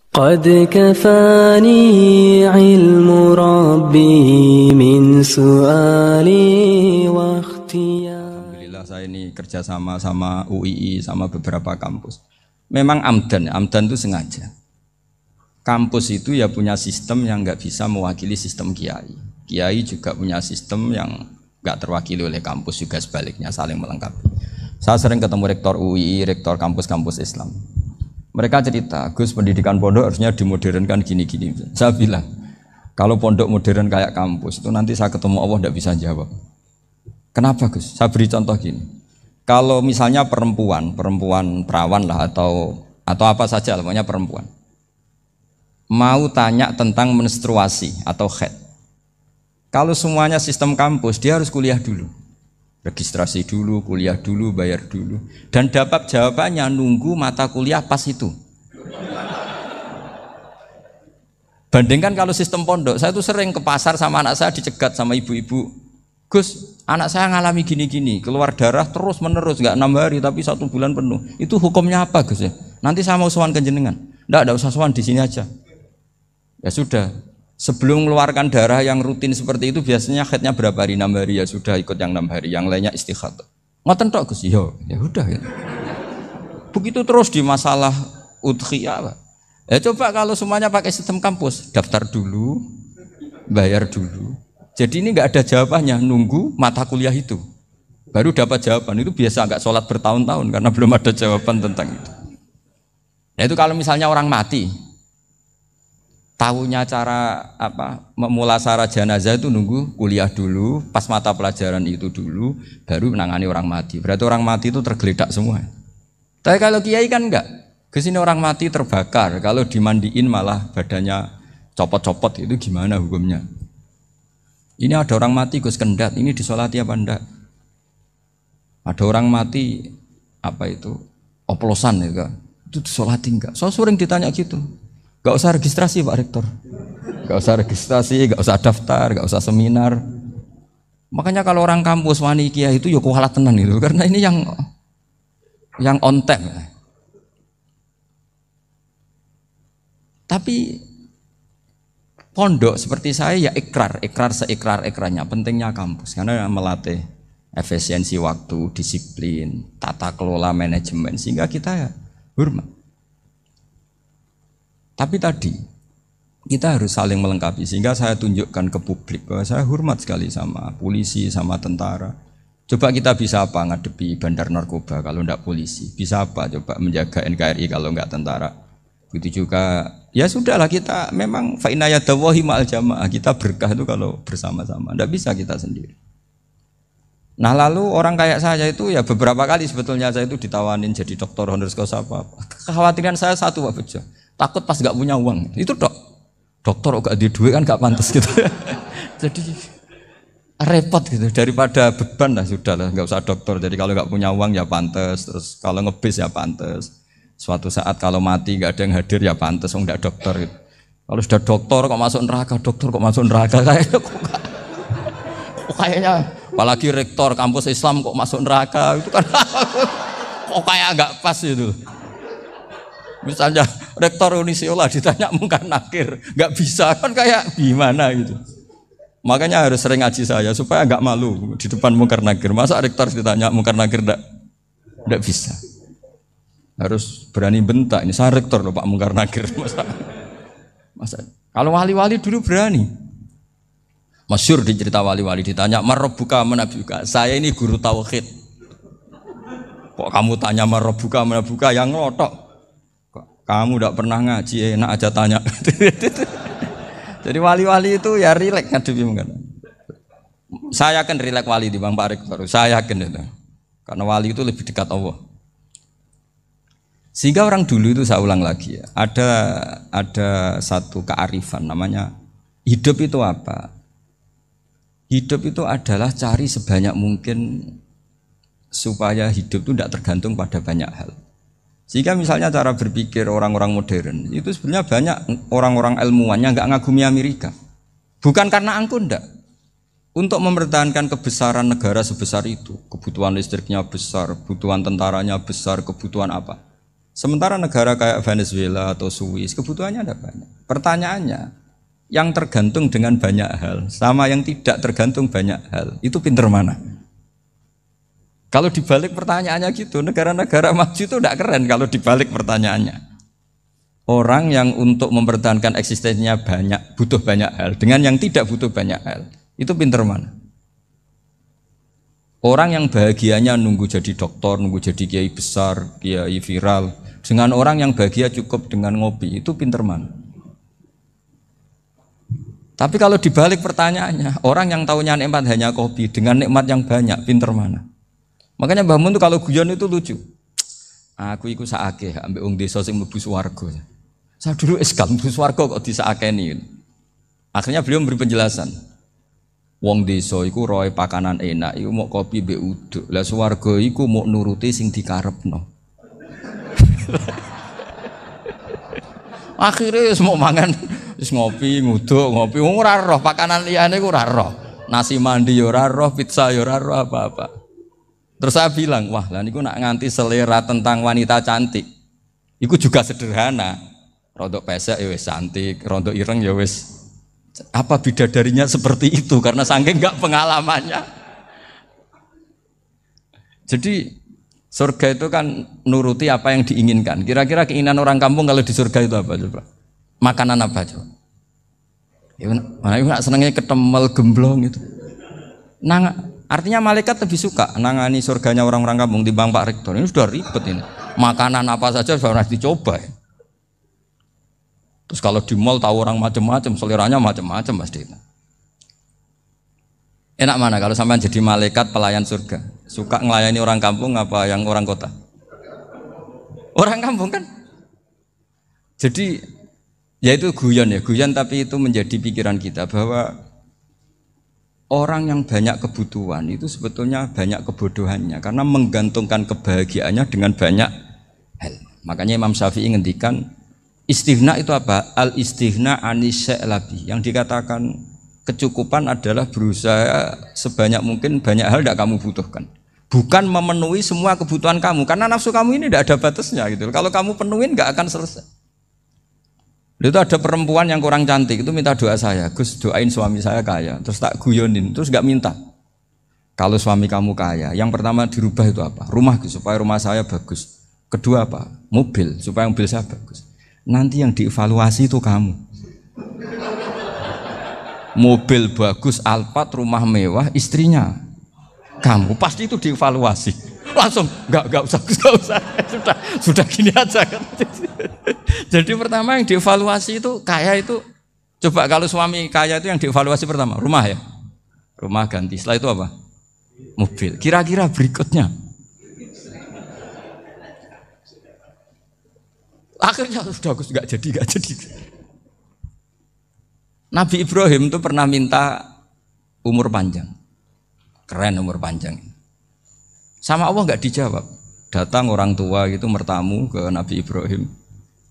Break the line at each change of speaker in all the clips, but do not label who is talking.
قد كفاني علم ربي من سؤالي واختياري.
Alhamdulillah saya ini kerjasama sama UII sama beberapa kampus. Memang amdan itu sengaja. Kampus itu ya punya sistem yang nggak bisa mewakili sistem kiai. Kiai juga punya sistem yang nggak terwakili oleh kampus, juga sebaliknya saling melengkapi. Saya sering ketemu rektor UII, rektor kampus-kampus Islam. Mereka cerita, Gus, pendidikan pondok harusnya dimodernkan gini-gini. Saya bilang, kalau pondok modern kayak kampus itu nanti saya ketemu Allah tidak bisa jawab. Kenapa, Gus? Saya beri contoh gini. Kalau misalnya perempuan perawan lah atau apa saja, namanya perempuan, mau tanya tentang menstruasi atau haid. Kalau semuanya sistem kampus, dia harus kuliah dulu. Registrasi dulu, kuliah dulu, bayar dulu. Dan dapat jawabannya nunggu mata kuliah pas itu. Bandingkan kalau sistem pondok, saya tuh sering ke pasar sama anak saya dicegat sama ibu-ibu. Gus, anak saya ngalami gini-gini, keluar darah terus menerus, nggak 6 hari tapi 1 bulan penuh. Itu hukumnya apa, Gus ya? Nanti saya mau sowan ke jenengan. Nggak usah sowan, di sini aja. Ya sudah. Sebelum mengeluarkan darah yang rutin seperti itu biasanya haidnya berapa hari? 6 hari, ya sudah ikut yang 6 hari, yang lainnya istikhadah. Ngoten tok, Gus. Ya udah ya. Begitu terus di masalah udhiyah. Ya coba kalau semuanya pakai sistem kampus, daftar dulu, bayar dulu. Jadi ini nggak ada jawabannya, nunggu mata kuliah itu. Baru dapat jawaban. Itu biasa nggak sholat bertahun-tahun karena belum ada jawaban tentang itu. Nah itu kalau misalnya orang mati, tahunya cara memulasara jenazah itu nunggu kuliah dulu, pas mata pelajaran itu dulu, baru menangani orang mati. Berarti orang mati itu tergeledak semua. Tapi kalau kiai kan enggak. Kesini orang mati terbakar, kalau dimandiin malah badannya copot-copot, itu gimana hukumnya? Ini ada orang mati Gus Kendat, ini disolati apa enggak? Ada orang mati oplosan ya, itu disolati enggak? So sering ditanya gitu. Gak usah registrasi Pak Rektor, gak usah registrasi, gak usah daftar, gak usah seminar. Makanya kalau orang kampus wani kiai itu ya kualat tenan itu, karena ini yang on time. Tapi pondok seperti saya ya ikrar seikrar-ikrarnya. Pentingnya kampus karena melatih efisiensi waktu, disiplin, tata kelola manajemen, sehingga kita ya hormat. Tapi tadi kita harus saling melengkapi, sehingga saya tunjukkan ke publik bahwa saya hormat sekali sama polisi, sama tentara. Coba kita bisa apa ngadepi bandar narkoba kalau enggak polisi? Bisa apa coba menjaga NKRI kalau enggak tentara? Begitu juga, ya sudahlah kita memang fa inna yadallahi ma'al jamaah, kita berkah itu kalau bersama-sama, enggak bisa kita sendiri. Nah lalu orang kayak saya itu ya beberapa kali sebetulnya saya itu ditawanin jadi doktor honoris causa apa. Kekhawatiran saya satu Pak Bejo, takut pas gak punya uang. Itu dokter gak ada duit kan gak pantas gitu. Jadi repot gitu, daripada beban lah sudah lah, gak usah dokter. Jadi kalau gak punya uang ya pantas, terus kalau ngebis ya pantas. Suatu saat kalau mati gak ada yang hadir ya pantas, enggak dokter gitu. Kalau sudah dokter kok masuk neraka, kayaknya apalagi rektor kampus Islam kok masuk neraka itu kan kok kayak agak pas itu. Misalnya rektor Unisiola ditanya mungkar nakir, nggak bisa kan kayak gimana gitu. Makanya harus sering ngaji saya supaya nggak malu di depan mungkar nakir. Masa rektor ditanya mungkar nakir nggak bisa. Harus berani bentak. Ini saya rektor loh Pak mungkar nakir. Masa kalau wali-wali dulu berani. Masyhur di cerita wali-wali ditanya marabbuka manabuka. Saya ini guru tauhid. Kok kamu tanya marabbuka manabuka yang ngotok? Kamu tidak pernah ngaji, enak aja tanya. Jadi wali-wali itu ya rileks ngadepi mungkin. Saya yakin rileks wali di Bang Pak Rektor. Saya yakin itu. Karena wali itu lebih dekat Allah. Sehingga orang dulu itu saya ulang lagi ya, ada satu kearifan namanya hidup itu apa? Hidup itu adalah cari sebanyak mungkin supaya hidup itu tidak tergantung pada banyak hal. Sehingga misalnya cara berpikir orang-orang modern itu sebenarnya banyak orang-orang ilmuwan yang nggak ngagumi Amerika. Bukan karena angkuh enggak. Untuk mempertahankan kebesaran negara sebesar itu, kebutuhan listriknya besar, kebutuhan tentaranya besar, kebutuhan apa? Sementara negara kayak Venezuela atau Swiss kebutuhannya ada banyak. Pertanyaannya, yang tergantung dengan banyak hal sama yang tidak tergantung banyak hal, itu pinter mana? Kalau dibalik pertanyaannya gitu, negara-negara maju itu tidak keren kalau dibalik pertanyaannya. Orang yang untuk mempertahankan eksistensinya banyak, butuh banyak hal, dengan yang tidak butuh banyak hal, itu pinter mana? Orang yang bahagianya nunggu jadi dokter, nunggu jadi kiai besar, kiai viral, dengan orang yang bahagia cukup dengan ngopi, itu pinter mana? Tapi kalau dibalik pertanyaannya, orang yang tahunya nikmat hanya kopi dengan nikmat yang banyak, pinter mana? Makanya Mbah Mun tuh kalau guyon itu lucu. Aku iku sakake ambek wong desa sing mlebu swarga. Saya dulu eskal mlebu swarga kok disakeni. Akhirnya beliau memberi penjelasan. Wong desa iku roe pakanan enak, iku mau kopi mbek uduk. Lah swarga iku mau nuruti sing dikarepno. Akhirnya wis mau mangan, wis ngopi, nguduk, ngopi, ora roh pakanan liyane ku ora roh. Nasi mandi ya ora roh, pizza ya ora roh apa-apa. Terus saya bilang, wah lah niku nak nganti selera tentang wanita cantik. Iku juga sederhana. Rodok pesek ya wis cantik, rodok ireng ya wis. Apa bidadarinya seperti itu karena saking enggak pengalamannya. Jadi surga itu kan nuruti apa yang diinginkan. Kira-kira keinginan orang kampung kalau di surga itu apa coba? Makanan apa coba? Ya mana senengnya ketemel gemblong itu. Artinya malaikat lebih suka nangani surganya orang-orang kampung di Bang Pak Rektor. Ini sudah ribet ini. Makanan apa saja sudah dicoba ya. Terus kalau di mall tahu orang macam-macam, seleranya macam-macam pasti. Enak mana kalau sampean jadi malaikat pelayan surga? Suka ngelayani orang kampung apa yang orang kota? Orang kampung kan? Jadi ya itu guyon ya, guyon tapi itu menjadi pikiran kita bahwa orang yang banyak kebutuhan itu sebetulnya banyak kebodohannya karena menggantungkan kebahagiaannya dengan banyak hal. Makanya Imam Syafi'i ngendikan istighna itu apa? Al-istighna anisya'labi. Yang dikatakan kecukupan adalah berusaha sebanyak mungkin banyak hal tidak kamu butuhkan. Bukan memenuhi semua kebutuhan kamu. Karena nafsu kamu ini tidak ada batasnya gitu. Kalau kamu penuhin nggak akan selesai. Itu ada perempuan yang kurang cantik itu minta doa saya. Gus doain suami saya kaya. Terus tak guyonin. Terus nggak minta. Kalau suami kamu kaya, yang pertama dirubah itu apa? Rumah supaya rumah saya bagus. Kedua apa? Mobil supaya mobil saya bagus. Nanti yang dievaluasi itu kamu. Mobil bagus, Alphard, rumah mewah, istrinya kamu. Pasti itu dievaluasi. Langsung enggak usah. Sudah gini aja kan. Jadi pertama yang dievaluasi itu kaya itu. Coba kalau suami kaya itu yang dievaluasi pertama rumah ya. Rumah ganti. Setelah itu apa? Mobil. Kira-kira berikutnya. Akhirnya sudah Gus nggak jadi. Nabi Ibrahim itu pernah minta umur panjang, keren umur panjang. Sama Allah nggak dijawab. Datang orang tua gitu mertamu ke Nabi Ibrahim,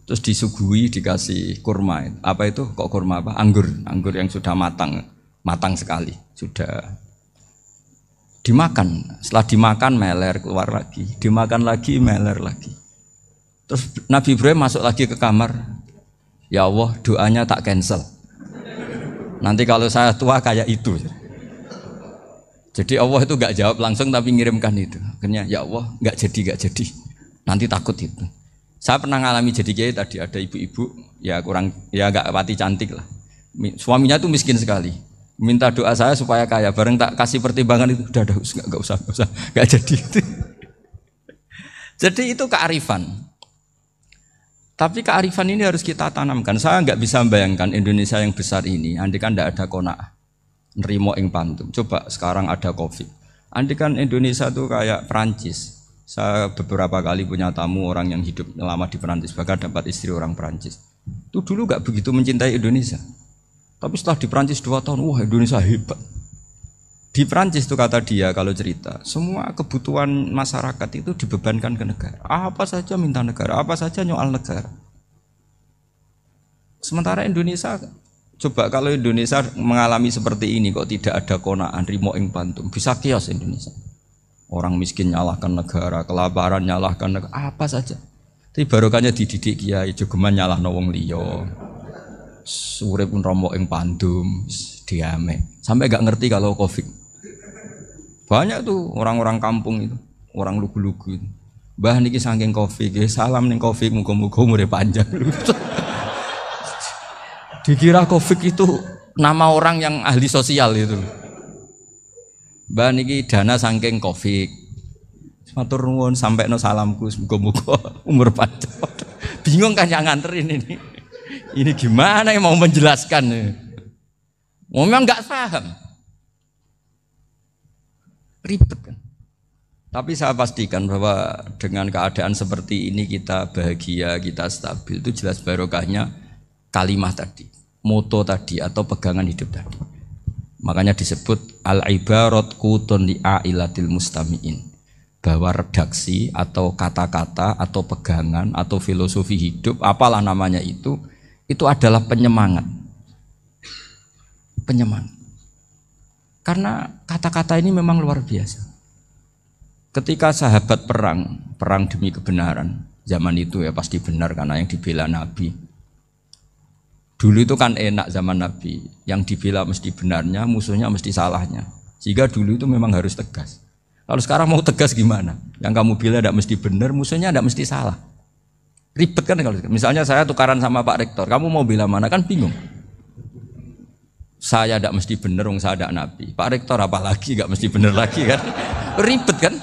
terus disuguhi dikasih kurma. Apa itu? Kok kurma apa? Anggur yang sudah matang sekali, sudah dimakan. Setelah dimakan meler keluar lagi, dimakan lagi meler lagi. Terus Nabi Ibrahim masuk lagi ke kamar. Ya Allah, doanya tak cancel. Nanti kalau saya tua kayak itu. Jadi Allah itu gak jawab langsung tapi ngirimkan itu. Akhirnya ya Allah gak jadi. Nanti takut itu. Saya pernah ngalami jadi kiai tadi ada ibu-ibu ya gak pati cantik lah. Suaminya tuh miskin sekali. Minta doa saya supaya kaya. Bareng tak kasih pertimbangan itu udah gak usah. Gak jadi itu. Jadi itu kearifan. Tapi kearifan ini harus kita tanamkan. Saya nggak bisa membayangkan Indonesia yang besar ini, andai kan tidak ada qanaah, nerimo ing pantum. Coba sekarang ada Covid. Andai kan Indonesia itu kayak Perancis. Saya beberapa kali punya tamu orang yang hidup lama di Perancis, bahkan dapat istri orang Perancis. Itu dulu nggak begitu mencintai Indonesia. Tapi setelah di Perancis 2 tahun, wah Indonesia hebat. Di Perancis itu kata dia kalau cerita, semua kebutuhan masyarakat itu dibebankan ke negara. Apa saja minta negara, apa saja nyoal negara. Sementara Indonesia, coba kalau Indonesia mengalami seperti ini kok tidak ada qanaah, rimo ing pantum, bisa kios Indonesia. Orang miskin nyalahkan negara, kelaparan nyalahkan negara, apa saja. Tapi barokahnya dididik kiai, jogeman nyalahno wong liya. Urip pun romo ing pandum, diame. Sampai gak ngerti kalau Covid. Banyak tuh orang-orang kampung itu, orang lugu-lugu itu. Mbah niki saking Covid, salam ning Covid, muga-muga umure panjang. Dikira Covid itu nama orang yang ahli sosial itu. Mbah niki dana saking Covid. Matur nuwun sampai no salamku, muga-muga umur panjang. Bingung kan yang nganterin ini. Ini gimana yang mau menjelaskan? Memang nggak paham, ribet kan. Tapi saya pastikan bahwa dengan keadaan seperti ini kita bahagia, kita stabil, itu jelas barokahnya kalimah tadi, moto tadi atau pegangan hidup tadi. Makanya disebut al-ibarat qutun li'ailatil mustami'in, bahwa redaksi atau kata-kata atau pegangan atau filosofi hidup, apalah namanya itu adalah penyemangat. Penyemangat. Karena kata-kata ini memang luar biasa. Ketika sahabat perang demi kebenaran, zaman itu ya pasti benar karena yang dibela Nabi. Dulu itu kan enak zaman Nabi, yang dibela mesti benarnya, musuhnya mesti salahnya. Sehingga dulu itu memang harus tegas. Kalau sekarang mau tegas gimana? Yang kamu bela tidak mesti benar, musuhnya tidak mesti salah. Ribet kan kalau misalnya saya tukaran sama Pak Rektor, kamu mau bela mana kan bingung. Saya tidak mesti benar, saya tidak Nabi. Pak Rektor apalagi nggak mesti benar lagi kan? Ribet kan?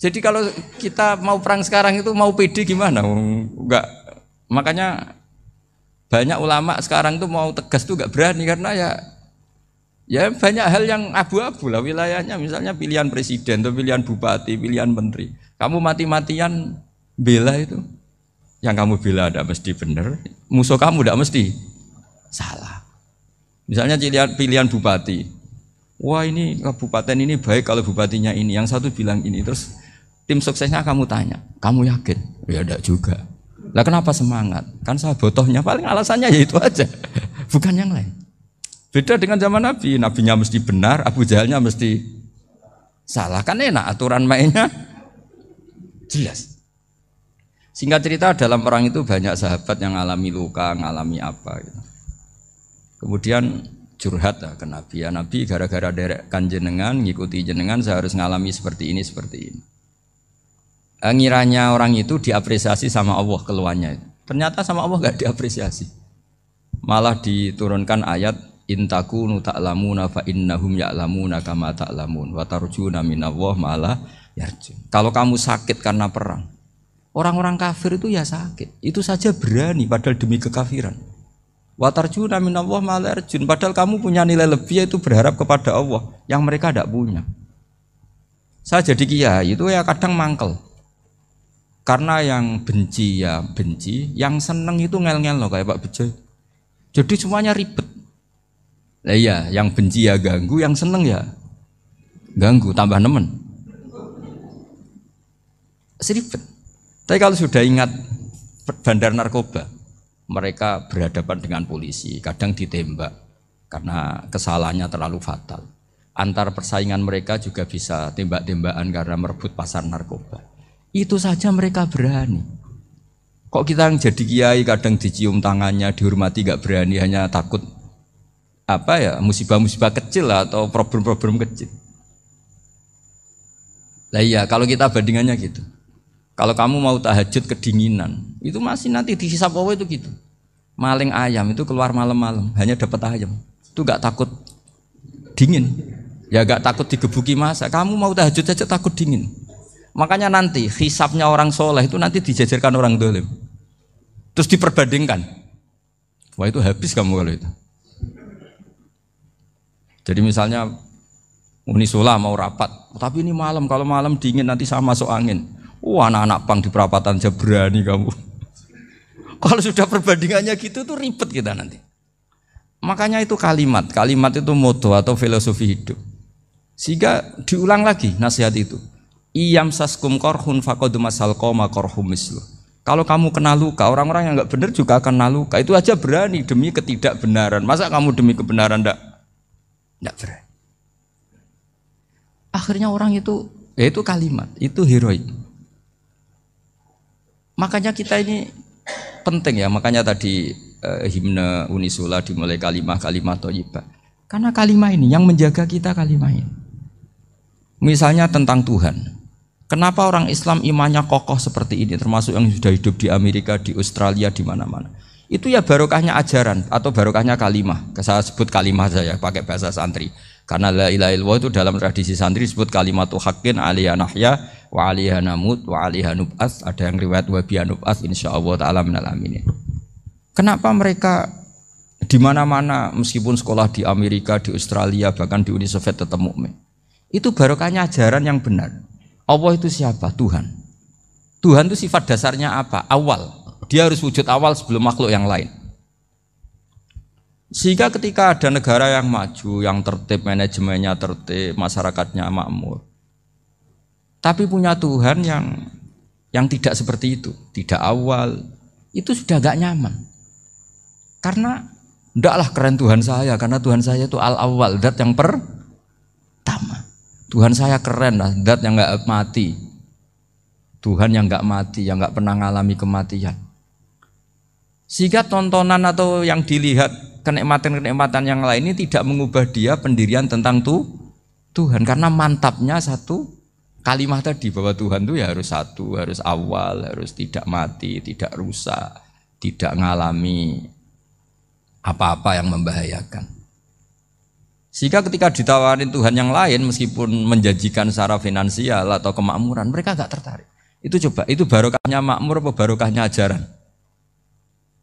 Jadi kalau kita mau perang sekarang itu mau pede gimana? Enggak. Makanya banyak ulama sekarang tuh mau tegas tuh nggak berani karena ya banyak hal yang abu-abu lah wilayahnya. Misalnya pilihan presiden atau pilihan bupati, pilihan menteri. Kamu mati-matian bela itu, yang kamu bela tidak mesti benar, musuh kamu tidak mesti salah. Misalnya pilihan bupati, wah ini kabupaten ini baik kalau bupatinya ini, yang satu bilang ini, terus tim suksesnya kamu tanya, kamu yakin? Ya tidak juga. Lah kenapa semangat? Kan saya botohnya, paling alasannya ya itu aja, bukan yang lain. Beda dengan zaman Nabi, nabinya mesti benar, Abu Jahalnya mesti salah, kan enak aturan mainnya jelas. Singkat cerita dalam perang itu banyak sahabat yang ngalami luka, ngalami apa gitu. Kemudian curhat ke Nabi, ya Nabi gara-gara derekkan jenengan, ngikuti jenengan saya harus ngalami seperti ini, seperti ini. Ngiranya orang itu diapresiasi sama Allah keluarnya itu. Ternyata sama Allah gak diapresiasi. Malah diturunkan ayat intakunu ta'lamuna fa innahum ya'lamuna kama ta'lamun wa tarjuna minallah ma'ala yarjun. Kalau kamu sakit karena perang, orang-orang kafir itu ya sakit, itu saja berani padahal demi kekafiran. Wa tarjuna minallah ma la yarjun, padahal kamu punya nilai lebih yaitu berharap kepada Allah yang mereka tidak punya. Saya jadi kiai itu ya kadang mangkel. Karena yang benci ya benci, yang seneng itu ngel-ngel loh kayak Pak Bejo. Jadi semuanya ribet. Lah iya, yang benci ya ganggu, yang seneng ya ganggu, tambah nemen. Seribet. Tapi kalau sudah ingat bandar narkoba, mereka berhadapan dengan polisi, kadang ditembak karena kesalahannya terlalu fatal. Antar persaingan mereka juga bisa tembak-tembakan karena merebut pasar narkoba. Itu saja mereka berani. Kok kita yang jadi kiai kadang dicium tangannya, dihormati gak berani, hanya takut apa ya, musibah-musibah kecil lah, atau problem-problem kecil. Lah iya, kalau kita bandingannya gitu. Kalau kamu mau tahajud kedinginan, itu masih nanti dihisab Allah itu gitu. Maling ayam itu keluar malam-malam, hanya dapat ayam. Itu gak takut dingin. Ya gak takut digebuki masa. Kamu mau tahajud aja takut dingin. Makanya nanti hisabnya orang soleh itu nanti dijajarkan orang dolim. Terus diperbandingkan. Wah itu habis kamu kalau itu. Jadi misalnya Unisola mau rapat, tapi ini malam, kalau malam dingin nanti sama masuk angin. Anak-anak pang di perapatan aja berani kamu. Kalau sudah perbandingannya gitu tuh ribet kita nanti. Makanya itu kalimat itu moto atau filosofi hidup. Sehingga diulang lagi nasihat itu. Iyam saskum korhun faqad masal qoma korhum mislu. Kalau kamu kena luka, orang-orang yang enggak benar juga akan kena luka. Itu aja berani demi ketidakbenaran. Masa kamu demi kebenaran enggak berani? Akhirnya orang itu, ya itu kalimat, itu heroik. Makanya kita ini penting ya, makanya tadi himne Unisula dimulai kalimat thayyibah. Karena kalimat ini yang menjaga kita kalimat ini. Misalnya tentang Tuhan. Kenapa orang Islam imannya kokoh seperti ini, termasuk yang sudah hidup di Amerika, di Australia, di mana-mana. Itu ya barokahnya ajaran atau barokahnya kalimah. Saya sebut kalimah saya pakai bahasa santri. Karena la ilaha illallah itu dalam tradisi santri disebut kalimatu haqqin alaiha nahya wa alaiha namut wa alaiha nub'ats. Ada yang riwayat wa biha nub'ats insyaallah taala minal aminin. Kenapa mereka di mana-mana meskipun sekolah di Amerika, di Australia, bahkan di Uni Soviet tetap mukmin? Itu barokahnya ajaran yang benar. Allah itu siapa? Tuhan. Tuhan itu sifat dasarnya apa? Awal. Dia harus wujud awal sebelum makhluk yang lain. Sehingga ketika ada negara yang maju, yang tertib, manajemennya tertib, masyarakatnya makmur, tapi punya Tuhan yang tidak seperti itu, tidak awal, itu sudah gak nyaman. Karena ndaklah keren Tuhan saya, karena Tuhan saya itu al-awwal, zat yang pertama. Tuhan saya keren lah, zat yang gak mati. Tuhan yang gak mati, yang gak pernah mengalami kematian. Sehingga tontonan atau yang dilihat kenikmatan-kenikmatan yang lain ini tidak mengubah dia pendirian tentang Tuhan. Karena mantapnya satu kalimat tadi bahwa Tuhan itu ya harus satu, harus awal, harus tidak mati, tidak rusak, tidak mengalami apa-apa yang membahayakan. Sehingga ketika ditawarin Tuhan yang lain meskipun menjanjikan secara finansial atau kemakmuran, mereka gak tertarik. Itu coba, itu barokahnya makmur apa barokahnya ajaran?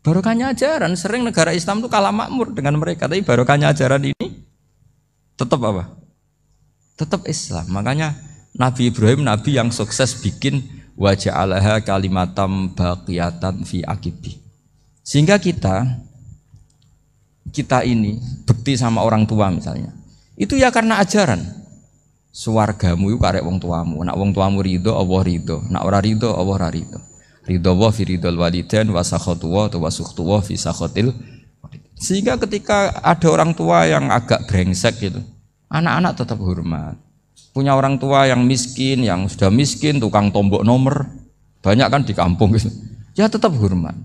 Barokahnya ajaran. Sering negara Islam itu kalah makmur dengan mereka, tapi barokahnya ajaran ini tetap apa? Tetap Islam. Makanya Nabi Ibrahim, Nabi yang sukses bikin wa ja'alaha kalimatam baqiyatan fi aqibi. Sehingga kita ini bekti sama orang tua misalnya, itu ya karena ajaran. Suwargamu itu karek wong tuamu. Nak wong tuamu ridho, Allah ridho. Nak ora ridho, Allah ora ridho. Ridho wa fi ridhol walidain wa sakhatu wa sukhtu wa fi sakhatil. Sehingga ketika ada orang tua yang agak brengsek gitu, anak-anak tetap hormat. Punya orang tua yang miskin, yang sudah miskin, tukang tombok nomor, banyak kan di kampung gitu. Ya tetap hormat.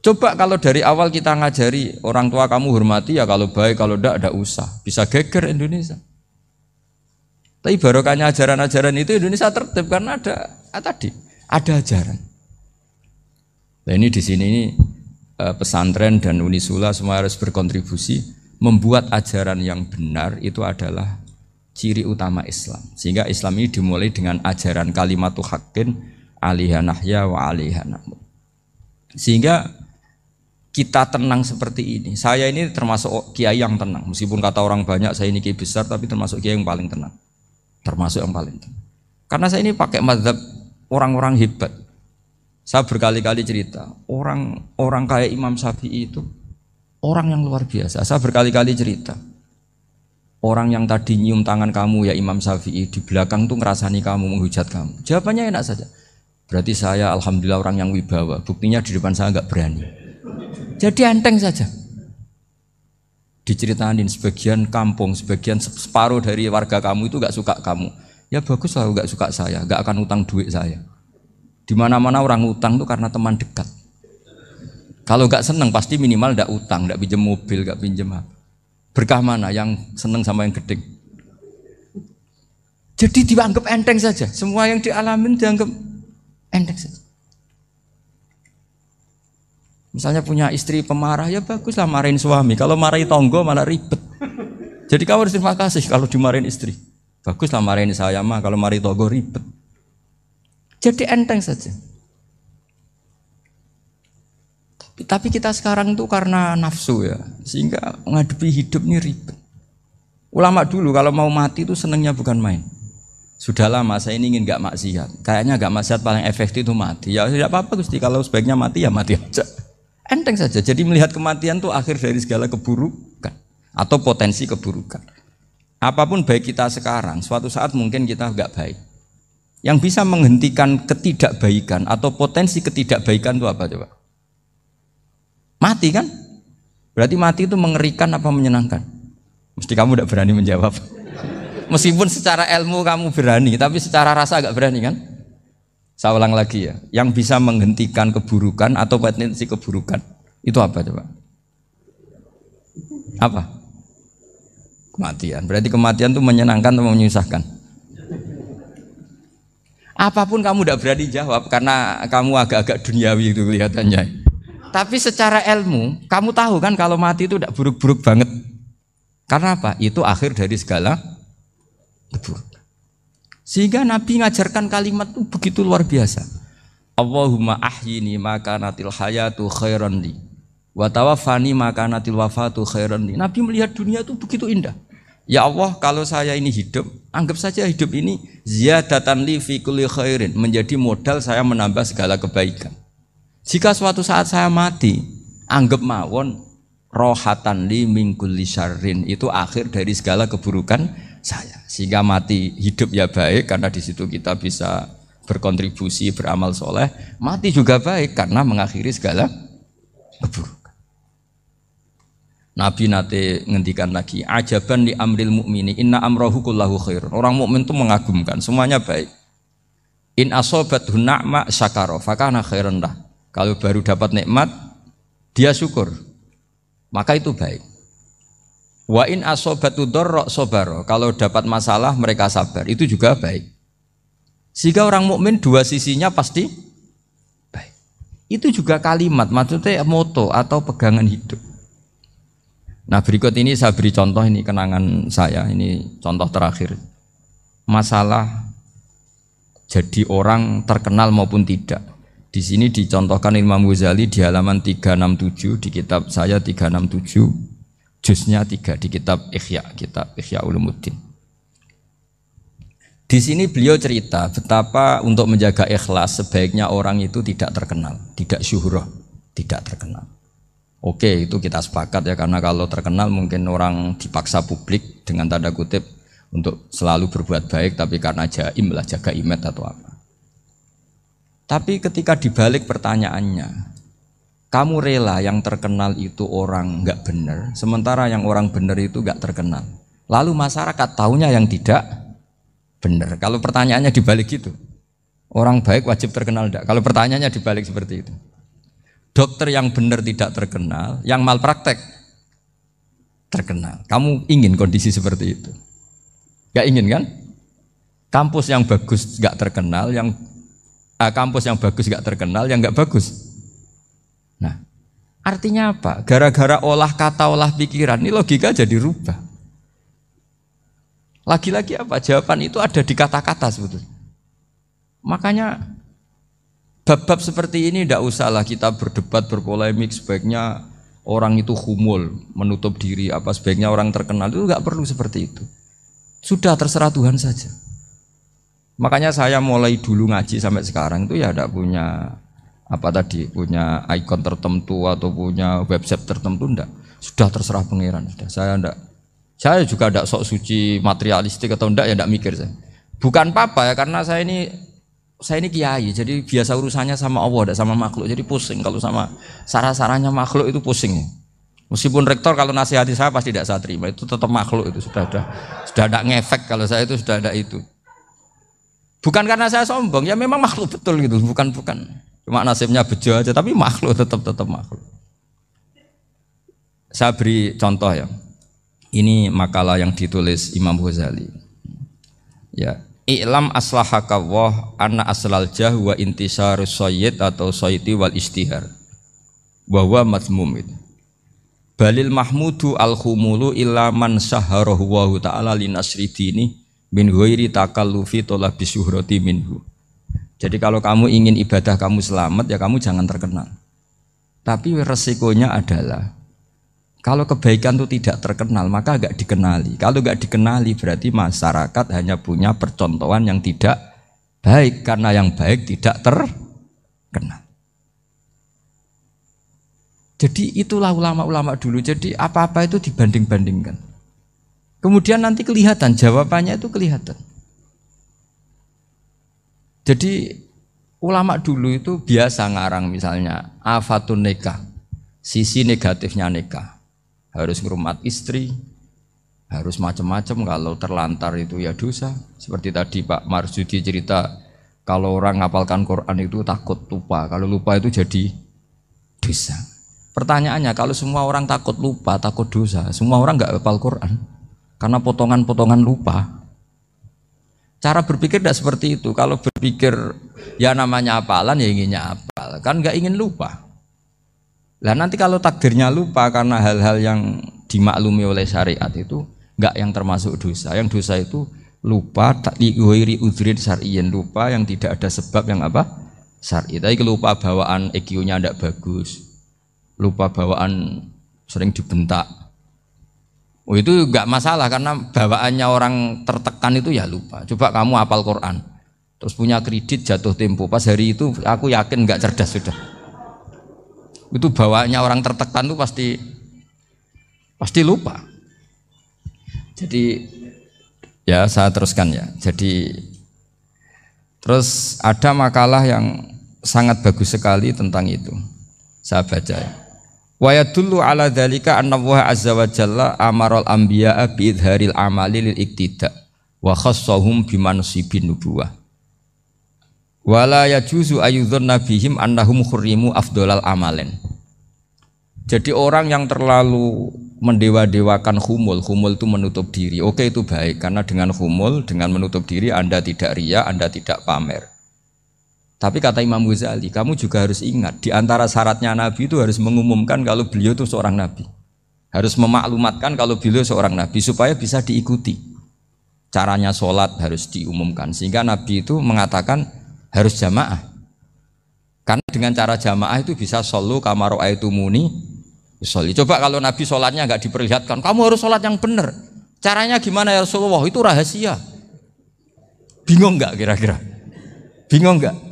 Coba kalau dari awal kita ngajari orang tua kamu hormati ya, kalau baik, kalau tidak usah. Bisa geger Indonesia. Tapi barokahnya ajaran-ajaran itu Indonesia tertib karena ada ajaran. Nah ini di sini pesantren dan Unisula semua harus berkontribusi membuat ajaran yang benar itu adalah ciri utama Islam. Sehingga Islam ini dimulai dengan ajaran kalimatu haqqin alaiha nahya wa alaiha namut. Sehingga kita tenang seperti ini. Saya ini termasuk kiai yang tenang. Meskipun kata orang banyak saya ini kiai besar, tapi termasuk kiai yang paling tenang. Termasuk yang paling tenang. Karena saya ini pakai mazhab orang-orang hebat. Saya berkali-kali cerita, orang kayak Imam Syafi'i itu orang yang luar biasa. Saya berkali-kali cerita, orang yang tadi nyium tangan kamu ya Imam Syafi'i, di belakang tuh ngerasani kamu, menghujat kamu. Jawabannya enak saja. Berarti saya alhamdulillah orang yang wibawa. Buktinya di depan saya nggak berani. Jadi enteng saja. Diceritain sebagian kampung, sebagian separuh dari warga kamu itu gak suka kamu. Ya bagus lah gak suka saya, gak akan utang duit saya. Di mana-mana orang utang itu karena teman dekat. Kalau gak seneng pasti minimal gak utang, gak pinjem mobil, gak pinjem apa. Berkah mana yang seneng sama yang gede. Jadi dianggap enteng saja. Semua yang dialamin dianggap enteng saja. Misalnya punya istri pemarah, ya baguslah marahin suami. Kalau marahin tonggo malah ribet. Jadi kamu harus terima kasih kalau dimarahin istri. Baguslah marahin saya mah, kalau marahin tonggo ribet. Jadi enteng saja. Tapi kita sekarang tuh karena nafsu ya, sehingga menghadapi hidup ini ribet. Ulama dulu kalau mau mati itu senengnya bukan main. Sudah lama saya ini ingin gak maksiat. Kayaknya gak maksiat paling efektif itu mati. Ya tidak apa-apa Gusti, kalau sebaiknya mati ya mati aja. Enteng saja. Jadi melihat kematian itu akhir dari segala keburukan atau potensi keburukan. Apapun baik kita sekarang, suatu saat mungkin kita enggak baik. Yang bisa menghentikan ketidakbaikan atau potensi ketidakbaikan itu apa coba? Mati kan? Berarti mati itu mengerikan apa menyenangkan? Mesti kamu enggak berani menjawab. Meskipun secara ilmu kamu berani, tapi secara rasa enggak berani kan? Saya ulang lagi ya, yang bisa menghentikan keburukan atau potensi keburukan itu apa coba? Apa? Kematian. Berarti kematian itu menyenangkan atau menyusahkan? Apapun kamu tidak berani jawab karena kamu agak-agak duniawi itu kelihatannya. Tapi secara ilmu, kamu tahu kan kalau mati itu tidak buruk-buruk banget. Karena apa? Itu akhir dari segala keburukan. Sehingga Nabi ngajarkan kalimat itu begitu luar biasa. Allahumma ahyini maka natil hayatu khairan li wa tawaffani maka natil wafatu khairan li. Nabi melihat dunia itu begitu indah. Ya Allah, kalau saya ini hidup, anggap saja hidup ini ziyadatan li fi kulli khairin, menjadi modal saya menambah segala kebaikan. Jika suatu saat saya mati, anggap mawon rohatan li min kulli syarrin, itu akhir dari segala keburukan saya. Sehingga mati hidup ya baik karena di situ kita bisa berkontribusi beramal soleh. Mati juga baik karena mengakhiri segala keburukan. Nabi nate ngendikan lagi, ajaban li amril mukmini inna amrahu kullahu khair. Orang mukmin itu mengagumkan, semuanya baik. In asobathu na'ma syakara fakana khairan lah. Kalau baru dapat nikmat, dia syukur, maka itu baik. Wa in asobatu dharra sabara. Kalau dapat masalah mereka sabar, itu juga baik. Sehingga orang mukmin dua sisinya pasti baik. Itu juga kalimat, maksudnya moto atau pegangan hidup. Nah berikut ini saya beri contoh, ini kenangan saya, ini contoh terakhir. Masalah jadi orang terkenal maupun tidak. Di sini dicontohkan Imam Ghazali di halaman 367 di kitab saya 367, juznya 3 di kitab Ihya Ulumuddin. Di sini beliau cerita betapa untuk menjaga ikhlas sebaiknya orang itu tidak terkenal, tidak syuhrah, tidak terkenal. Oke, itu kita sepakat ya, karena kalau terkenal mungkin orang dipaksa publik dengan tanda kutip untuk selalu berbuat baik, tapi karena jaim lah, jaga image atau apa. Tapi ketika dibalik pertanyaannya, kamu rela yang terkenal itu orang nggak benar, sementara yang orang benar itu nggak terkenal. Lalu masyarakat taunya yang tidak benar. Kalau pertanyaannya dibalik gitu, orang baik wajib terkenal enggak? Kalau pertanyaannya dibalik seperti itu. Dokter yang benar tidak terkenal, yang malpraktek terkenal. Kamu ingin kondisi seperti itu? Gak ingin kan? Kampus yang bagus gak terkenal, kampus yang bagus gak terkenal, yang gak bagus. Nah, artinya apa? Gara-gara olah kata, olah pikiran, ini logika jadi rubah. Lagi-lagi apa? Jawaban itu ada di kata-kata sebetulnya. Makanya bab-bab seperti ini tidak usahlah kita berdebat, berpolemik. Sebaiknya orang itu humul, menutup diri, apa sebaiknya orang terkenal, itu nggak perlu seperti itu. Sudah terserah Tuhan saja. Makanya saya mulai dulu ngaji sampai sekarang itu ya tidak punya punya ikon tertentu atau punya website tertentu, enggak. Sudah terserah pangeran. Sudah. Saya juga tidak sok suci materialistik atau enggak, ya tidak mikir saya. Bukan apa-apa ya, karena saya ini kiai, jadi biasa urusannya sama Allah, tidak sama makhluk. Jadi pusing kalau sama sarah-sarahnya makhluk itu pusing. Meskipun rektor kalau nasihati saya pasti tidak saya terima, itu tetap makhluk, itu sudah ada ngefek kalau saya itu sudah ada itu. Bukan karena saya sombong, ya memang makhluk betul gitu, bukan. Cuma nasibnya bejo aja, tapi makhluk tetap makhluk. Saya beri contoh ya. Ini makalah yang ditulis Imam Ghazali. Ya. I'lam aslahaka Allah anna aslal jah wa intisarus sayyid atau sayyidi wal istihar wa huwa mazmum itu. Balil mahmudu al khumulu illa man saharahu wa ta'ala linasri dini min ghairi takallufi talabi syuhrati minhu. Jadi kalau kamu ingin ibadah kamu selamat, ya kamu jangan terkenal. Tapi resikonya adalah kalau kebaikan itu tidak terkenal, maka enggak dikenali. Kalau enggak dikenali berarti masyarakat hanya punya percontohan yang tidak baik, karena yang baik tidak terkenal. Jadi itulah ulama-ulama dulu. Jadi apa-apa itu dibanding-bandingkan. Kemudian nanti kelihatan, jawabannya itu kelihatan. Jadi ulama dulu itu biasa ngarang misalnya afatun nikah, sisi negatifnya nikah. Harus ngurmat istri, harus macam-macam, kalau terlantar itu ya dosa. Seperti tadi Pak Marsudi cerita Kalau orang ngapalkan Quran itu takut lupa. Kalau lupa itu jadi dosa. Pertanyaannya, kalau semua orang takut lupa, takut dosa, semua orang nggak hafal Quran karena potongan-potongan lupa. Cara berpikir tidak seperti itu. Kalau berpikir ya namanya hafalan ya inginnya hafal, kan nggak ingin lupa. Lah nanti kalau takdirnya lupa karena hal-hal yang dimaklumi oleh syariat itu nggak yang termasuk dosa. Yang dosa itu lupa liwiri udhrin syar'iyyin, lupa yang tidak ada sebab yang apa? Syar'i. Tapi lupa bawaan EQ-nya tidak bagus. Lupa bawaan sering dibentak. Oh itu enggak masalah karena bawaannya orang tertekan itu ya lupa. Coba kamu hafal Quran, terus punya kredit jatuh tempo, pas hari itu aku yakin enggak cerdas sudah. Itu bawaannya orang tertekan itu pasti lupa. Jadi ya saya teruskan ya. Jadi terus ada makalah yang sangat bagus sekali tentang itu. Saya baca ya. Wa yadullu ala dzalika anna Allah azza wa jalla amaral anbiya'a bi idharil amali lil iktida wa khassahum bi mansibin nubuwah. Wa la yajuzu ayyudhanna bihim annahum khurrimu afdhalal amalen. Jadi orang yang terlalu mendewa-dewakan khumul itu menutup diri. Oke itu baik karena dengan khumul, dengan menutup diri Anda tidak riya, Anda tidak pamer. Tapi kata Imam Ghazali, kamu juga harus ingat di antara syaratnya Nabi itu harus mengumumkan kalau beliau itu seorang Nabi. Harus memaklumatkan kalau beliau seorang Nabi supaya bisa diikuti. Caranya sholat harus diumumkan sehingga Nabi itu mengatakan harus jamaah. Karena dengan cara jamaah itu bisa shollu kama ra'aitumuni usolli. Coba kalau Nabi sholatnya nggak diperlihatkan, kamu harus sholat yang benar. Caranya gimana ya Rasulullah? Itu rahasia. Bingung nggak kira-kira? Bingung nggak?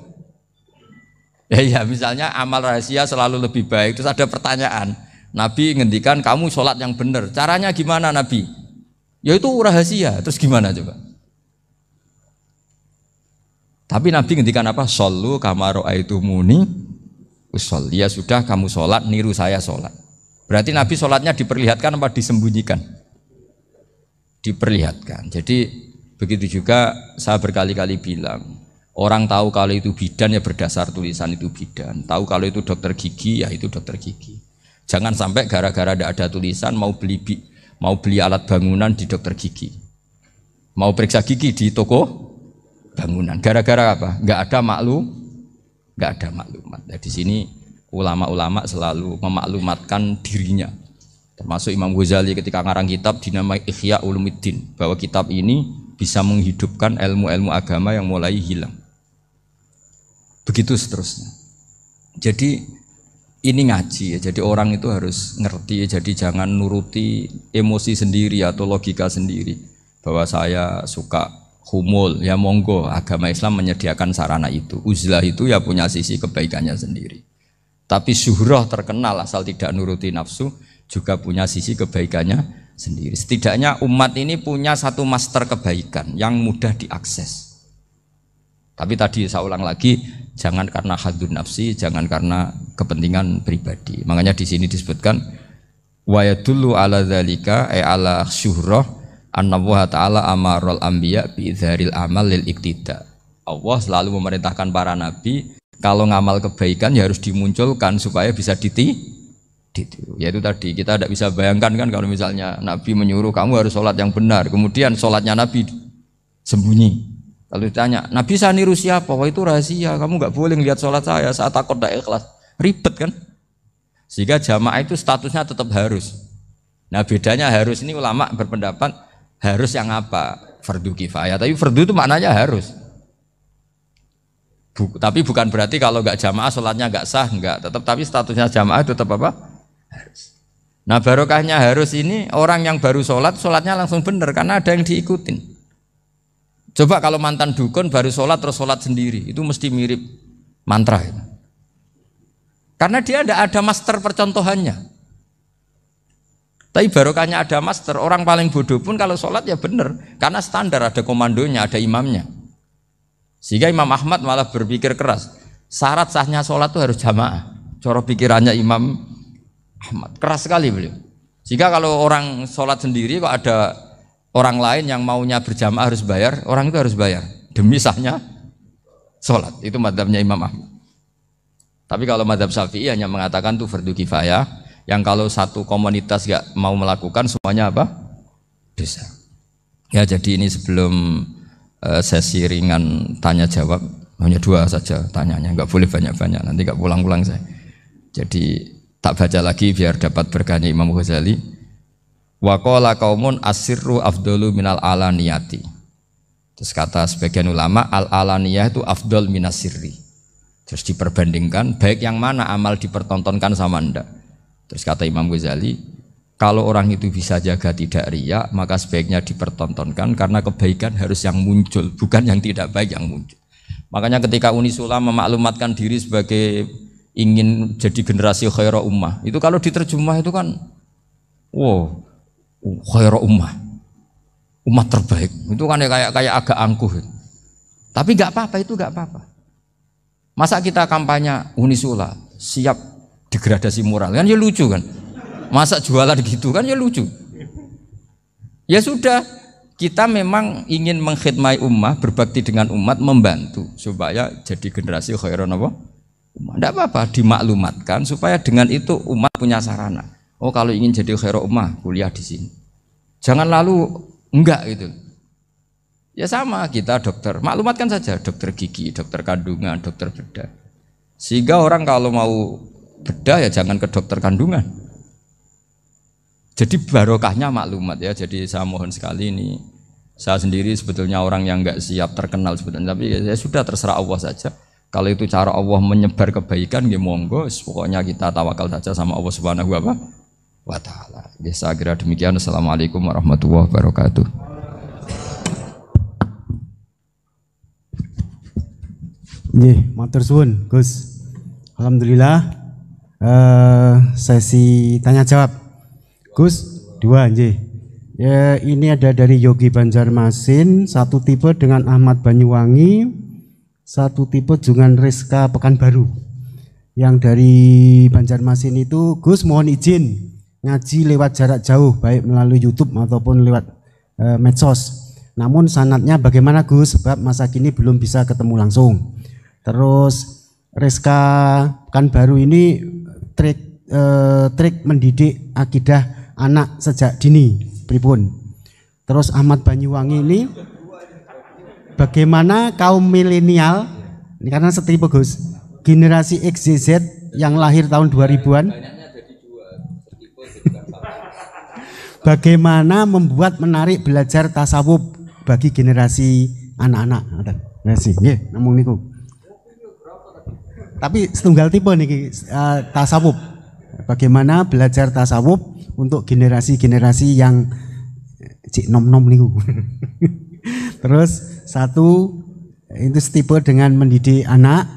Ya misalnya amal rahasia selalu lebih baik. Terus ada pertanyaan, Nabi ngendikan kamu sholat yang benar. Caranya gimana Nabi? Ya itu rahasia. Terus gimana coba? Tapi Nabi ngendikan apa? Shollu kama ra'aitumuni usolli. Ya sudah kamu sholat, niru saya sholat. Berarti Nabi sholatnya diperlihatkan apa disembunyikan? Diperlihatkan. Jadi begitu juga saya berkali-kali bilang, orang tahu kalau itu bidan ya berdasar tulisan itu bidan. Tahu kalau itu dokter gigi ya itu dokter gigi. Jangan sampai gara-gara tidak ada tulisan mau beli alat bangunan di dokter gigi, mau periksa gigi di toko bangunan. Gara-gara apa? Nggak ada maklumat. Nah, di sini ulama-ulama selalu memaklumatkan dirinya. Termasuk Imam Ghazali ketika ngarang kitab dinamai Ihya Ulumuddin, bahwa kitab ini bisa menghidupkan ilmu-ilmu agama yang mulai hilang. Begitu seterusnya. Jadi ini ngaji ya. Jadi orang itu harus ngerti ya. Jadi jangan nuruti emosi sendiri atau logika sendiri. Bahwa saya suka humul, ya monggo. Agama Islam menyediakan sarana itu. Uzlah itu ya punya sisi kebaikannya sendiri. Tapi syuhrah terkenal asal tidak nuruti nafsu juga punya sisi kebaikannya sendiri. Setidaknya umat ini punya satu master kebaikan yang mudah diakses. Tapi tadi saya ulang lagi, jangan karena hadun nafsi, jangan karena kepentingan pribadi. Makanya di sini disebutkan wa yadullu ala dzalika ay ala syuhrah anna Allah taala amarul anbiya bi idharil amal lil iktida. Allah selalu memerintahkan para nabi kalau ngamal kebaikan ya harus dimunculkan supaya bisa ditiru. Yaitu tadi kita tidak bisa bayangkan kan kalau misalnya Nabi menyuruh kamu harus sholat yang benar, kemudian sholatnya Nabi sembunyi. Kalau ditanya, Nabi saya niru siapa? Wah itu rahasia, kamu nggak boleh lihat sholat saya takut tidak ikhlas. Ribet kan? Sehingga jamaah itu statusnya tetap harus. Nah bedanya harus ini ulama berpendapat harus yang apa? Fardu kifayah. Tapi fardu itu maknanya harus. Tapi bukan berarti kalau nggak jamaah sholatnya nggak sah, nggak. Tapi statusnya jamaah tetap apa? Harus. Nah barokahnya harus ini orang yang baru sholat, sholatnya langsung benar karena ada yang diikutin. Coba kalau mantan dukun baru sholat terus sholat sendiri, itu mesti mirip mantra. Karena dia tidak ada master percontohannya. Tapi barokahnya ada master, orang paling bodoh pun kalau sholat ya benar, karena standar ada komandonya, ada imamnya. Sehingga Imam Ahmad malah berpikir keras, syarat sahnya sholat itu harus jamaah. Cara pikirannya Imam Ahmad keras sekali beliau. Sehingga kalau orang sholat sendiri kok ada orang lain yang maunya berjamaah harus bayar, orang itu harus bayar demi sahnya sholat. Itu madzhabnya Imam Ahmad. Tapi kalau madzhab Syafi'i hanya mengatakan itu fardu kifayah, yang kalau satu komunitas nggak mau melakukan semuanya apa? Bisa. Ya jadi ini sebelum sesi ringan tanya jawab, hanya 2 saja tanyanya, nggak boleh banyak-banyak, nanti nggak pulang-pulang saya. Jadi tak baca lagi biar dapat berkahnya Imam Ghazali. Wa qala qaumun asirru afdalu minal alaniyati. Terus kata sebagian ulama al alaniyah itu afdal minas sirri. Terus diperbandingkan baik yang mana amal dipertontonkan sama anda. Terus kata Imam Ghazali, kalau orang itu bisa jaga tidak riya, maka sebaiknya dipertontonkan karena kebaikan harus yang muncul, bukan yang tidak baik yang muncul. Makanya ketika Unisula memaklumatkan diri sebagai ingin jadi generasi khaira ummah, itu kalau diterjemah itu kan wow, khaira ummah, umat terbaik. Itu kan kayak agak angkuh. Tapi nggak apa-apa, itu nggak apa-apa. Masa kita kampanye Unisula siap degradasi moral, kan ya lucu kan. Masa jualan gitu kan ya lucu. Ya sudah, kita memang ingin mengkhidmati ummah, berbakti dengan umat, membantu supaya jadi generasi khairan apa? Tidak apa-apa, dimaklumatkan supaya dengan itu umat punya sarana. Oh kalau ingin jadi khairan ummah, kuliah di sini. Jangan lalu enggak gitu. Ya sama kita dokter, maklumatkan saja dokter gigi, dokter kandungan, dokter bedah. Sehingga orang kalau mau bedah ya jangan ke dokter kandungan. Jadi barokahnya maklumat ya. Jadi saya mohon sekali ini, saya sendiri sebetulnya orang yang enggak siap terkenal sebetulnya, tapi ya sudah terserah Allah saja. Kalau itu cara Allah menyebar kebaikan, ya monggo. Pokoknya kita tawakal saja sama Allah Subhanahu wa Ta'ala. Saya kira demikian. Assalamualaikum warahmatullahi wabarakatuh.
Nggih, matur suwun, Gus. Alhamdulillah sesi tanya jawab. Gus, 2 nggih. Ya, ini ada dari Yogi Banjarmasin, satu tipe dengan Ahmad Banyuwangi, satu tipe dengan Rizka Pekanbaru. Yang dari Banjarmasin itu, Gus mohon izin ngaji lewat jarak jauh, baik melalui YouTube ataupun lewat medsos. Namun sanadnya bagaimana Gus? Sebab masa kini belum bisa ketemu langsung. Terus Rizka Pekanbaru ini trik mendidik akidah anak sejak dini, pripun? Terus Ahmad Banyuwangi ini bagaimana kaum milenial, ini karena setipe Gus, generasi XYZ yang lahir tahun 2000-an, bagaimana membuat menarik belajar tasawuf bagi generasi anak-anak. Nggih, namung niku. Tapi setunggal tipe nih tasawuf. Bagaimana belajar tasawuf untuk generasi-generasi yang cik nom-nom niku. Terus satu itu setipe dengan mendidik anak.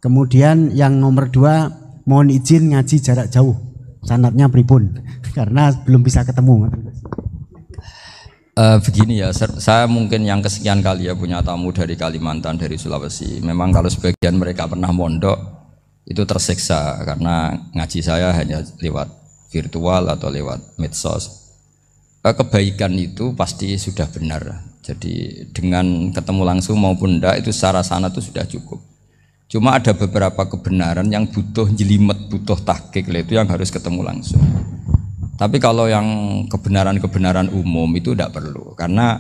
Kemudian yang nomor 2 mohon izin ngaji jarak jauh. Sanadnya pripun? Karena belum bisa ketemu.
Begini ya, saya mungkin yang kesekian kali ya punya tamu dari Kalimantan, dari Sulawesi. Memang kalau sebagian mereka pernah mondok itu tersiksa karena ngaji saya hanya lewat virtual atau lewat medsos. Kebaikan itu pasti sudah benar. Jadi dengan ketemu langsung maupun enggak itu secara sana itu sudah cukup. Cuma ada beberapa kebenaran yang butuh jelimet, butuh tahqiq, itu yang harus ketemu langsung. Tapi kalau yang kebenaran-kebenaran umum itu tidak perlu, karena